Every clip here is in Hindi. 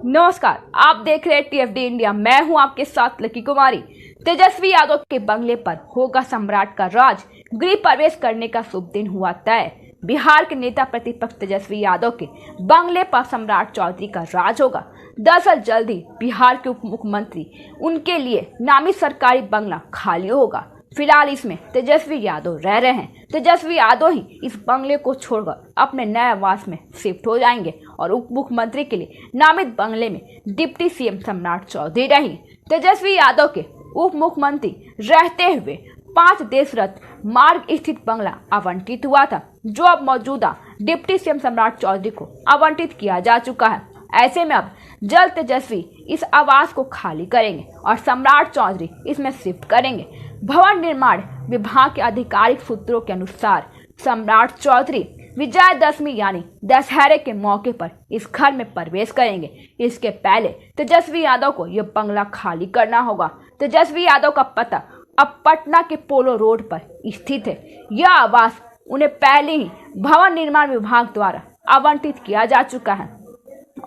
नमस्कार, आप देख रहे हैं टीएफडी इंडिया। मैं हूं आपके साथ लकी कुमारी। तेजस्वी यादव के बंगले पर होगा सम्राट का राज। गृह प्रवेश करने का शुभ दिन हुआ तय। बिहार के नेता प्रतिपक्ष तेजस्वी यादव के बंगले पर सम्राट चौधरी का राज होगा। दरअसल जल्द ही बिहार के उप मुख्यमंत्री उनके लिए नामी सरकारी बंगला खाली होगा। फिलहाल इसमें तेजस्वी यादव रह रहे हैं। तेजस्वी यादव ही इस बंगले को छोड़कर अपने नए आवास में शिफ्ट हो जाएंगे और उप मुख्यमंत्री के लिए नामित बंगले में डिप्टी सीएम सम्राट चौधरी रहेंगे। तेजस्वी यादव के उप मुख्यमंत्री रहते हुए 5 देश रत्न मार्ग स्थित बंगला आवंटित हुआ था, जो अब मौजूदा डिप्टी सीएम सम्राट चौधरी को आवंटित किया जा चुका है। ऐसे में अब जल्द तेजस्वी इस आवास को खाली करेंगे और सम्राट चौधरी इसमें शिफ्ट करेंगे। भवन निर्माण विभाग के आधिकारिक सूत्रों के अनुसार सम्राट चौधरी विजयादशमी यानी दशहरे के मौके पर इस घर में प्रवेश करेंगे। इसके पहले तेजस्वी यादव को यह बंगला खाली करना होगा। तेजस्वी यादव का पता अब पटना के पोलो रोड पर स्थित है। यह आवास उन्हें पहले ही भवन निर्माण विभाग द्वारा आवंटित किया जा चुका है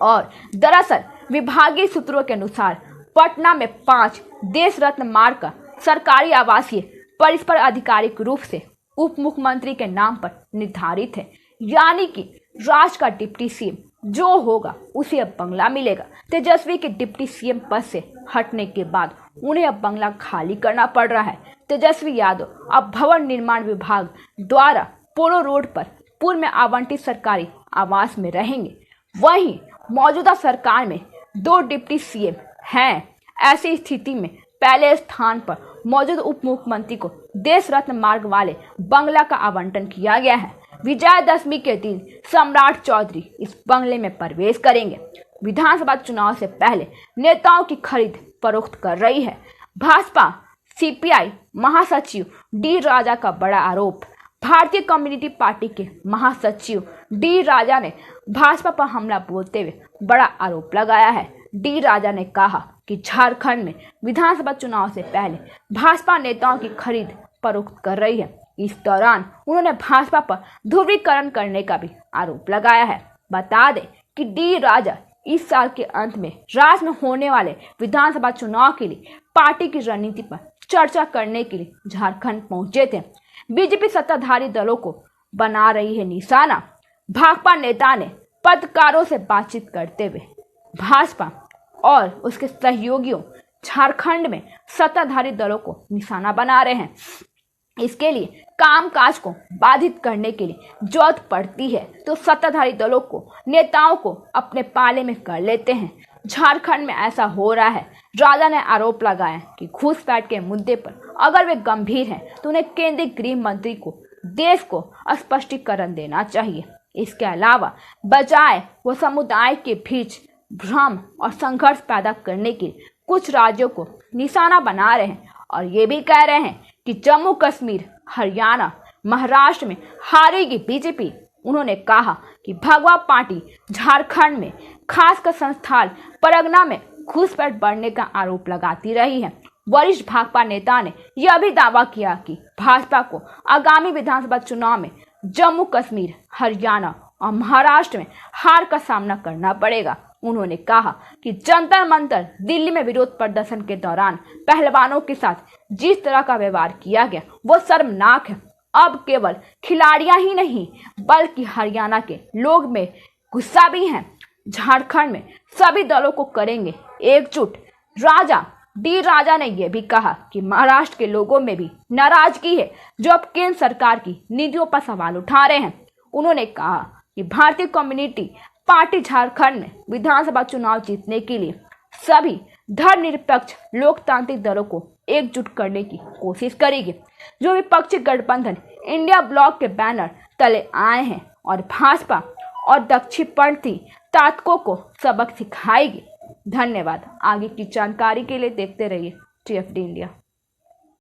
और दरअसल विभागीय सूत्रों के अनुसार पटना में 5 देश रत्न मार्ग का सरकारी आवासीय परिसर आधिकारिक रूप से उप मुख्यमंत्री के नाम पर निर्धारित है, यानी कि राज्य का डिप्टी सीएम जो होगा उसे अब बंगला मिलेगा। तेजस्वी के डिप्टी सीएम पद से हटने के बाद उन्हें अब बंगला खाली करना पड़ रहा है। तेजस्वी यादव अब भवन निर्माण विभाग द्वारा पोलो रोड पर पूर्व में आवंटित सरकारी आवास में रहेंगे। वहीं मौजूदा सरकार में 2 डिप्टी सीएम हैं। ऐसी स्थिति में पहले स्थान पर मौजूद उप मुख्यमंत्री को देश रत्न मार्ग वाले बंगला का आवंटन किया गया है। विजयादशमी के दिन सम्राट चौधरी इस बंगले में प्रवेश करेंगे। विधानसभा चुनाव से पहले नेताओं की खरीद फरोख्त कर रही है। भाजपा सीपीआई महासचिव डी राजा का बड़ा आरोप। भारतीय कम्युनिस्ट पार्टी के महासचिव डी राजा ने भाजपा पर हमला बोलते हुए बड़ा आरोप लगाया है। डी राजा ने कहा कि झारखंड में विधानसभा चुनाव से पहले भाजपा नेताओं की खरीद फरोख्त कर रही है। इस दौरान उन्होंने भाजपा पर ध्रुवीकरण करने का भी आरोप लगाया है। बता दें कि डी राजा इस साल के अंत में राज्य में होने वाले विधानसभा चुनाव के लिए पार्टी की रणनीति पर चर्चा करने के लिए झारखंड पहुंचे थे। बीजेपी सत्ताधारी दलों को बना रही है निशाना। भाकपा नेता ने पत्रकारों से बातचीत करते हुए भाजपा और उसके सहयोगियों झारखंड में सत्ताधारी दलों को निशाना बना रहे हैं। इसके लिए कामकाज को बाधित करने के लिए जरूरत पड़ती है तो सत्ताधारी दलों को नेताओं को अपने पाले में कर लेते हैं। झारखंड में ऐसा हो रहा है। राजा ने आरोप लगाया कि घूसपैठ के मुद्दे पर अगर वे गंभीर हैं तो उन्हें केंद्रीय गृह मंत्री को देश को स्पष्टीकरण देना चाहिए। इसके अलावा बजाय वो समुदाय के बीच भ्रम और संघर्ष पैदा करने के कुछ राज्यों को निशाना बना रहे हैं और ये भी कह रहे हैं कि जम्मू कश्मीर, हरियाणा, महाराष्ट्र में हारेगी बीजेपी। उन्होंने कहा कि भगवा पार्टी झारखंड में खासकर संस्थान परगना में घूसपैठ बढ़ने का आरोप लगाती रही है। वरिष्ठ भाजपा नेता ने यह भी दावा किया कि भाजपा को आगामी विधानसभा चुनाव में जम्मू कश्मीर, हरियाणा और महाराष्ट्र में हार का सामना करना पड़ेगा। उन्होंने कहा कि जंतर मंतर दिल्ली में विरोध प्रदर्शन के दौरान पहलवानों के साथ जिस तरह का व्यवहार किया गया वो शर्मनाक है। अब केवल खिलाड़ियां ही नहीं बल्कि हरियाणा के लोग में गुस्सा भी है। झारखंड में सभी दलों को करेंगे एकजुट। डी राजा ने यह भी कहा कि महाराष्ट्र के लोगों में भी नाराजगी है जो अब केंद्र सरकार की नीतियों पर सवाल उठा रहे हैं। उन्होंने कहा कि भारतीय कम्युनिस्ट पार्टी झारखंड में विधानसभा चुनाव जीतने के लिए सभी धर्मनिरपेक्ष लोकतांत्रिक दलों को एकजुट करने की कोशिश करेगी। जो विपक्षी गठबंधन इंडिया ब्लॉक के बैनर तले आए हैं और भाजपा और दक्षिणपंथी ताकतों को सबक सिखाएगी। धन्यवाद। आगे की जानकारी के लिए देखते रहिए टीएफडी इंडिया।